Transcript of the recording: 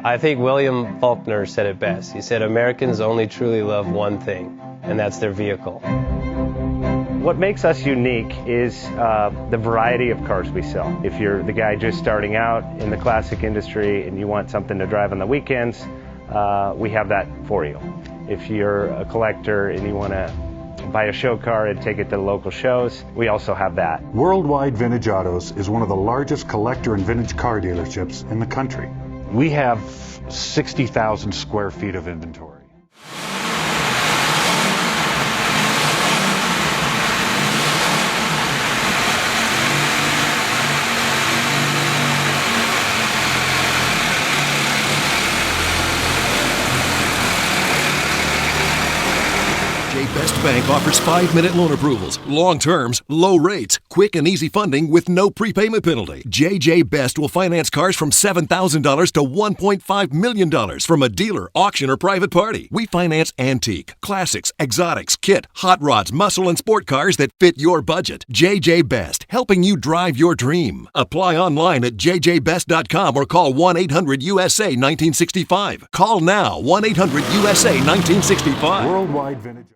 I think William Faulkner said it best. He said, Americans only truly love one thing, and that's their vehicle. What makes us unique is the variety of cars we sell. If you're the guy just starting out in the classic industry and you want something to drive on the weekends, we have that for you. If you're a collector and you want to buy a show car and take it to the local shows, we also have that. Worldwide Vintage Autos is one of the largest collector and vintage car dealerships in the country. We have 60,000 square feet of inventory. Best Bank offers 5-minute loan approvals, long terms, low rates, quick and easy funding with no prepayment penalty. JJ Best will finance cars from $7,000 to $1.5 million from a dealer, auction, or private party. We finance antique, classics, exotics, kit, hot rods, muscle, and sport cars that fit your budget. JJ Best, helping you drive your dream. Apply online at jjbest.com or call 1-800-USA-1965. Call now, 1-800-USA-1965. Worldwide Vintage.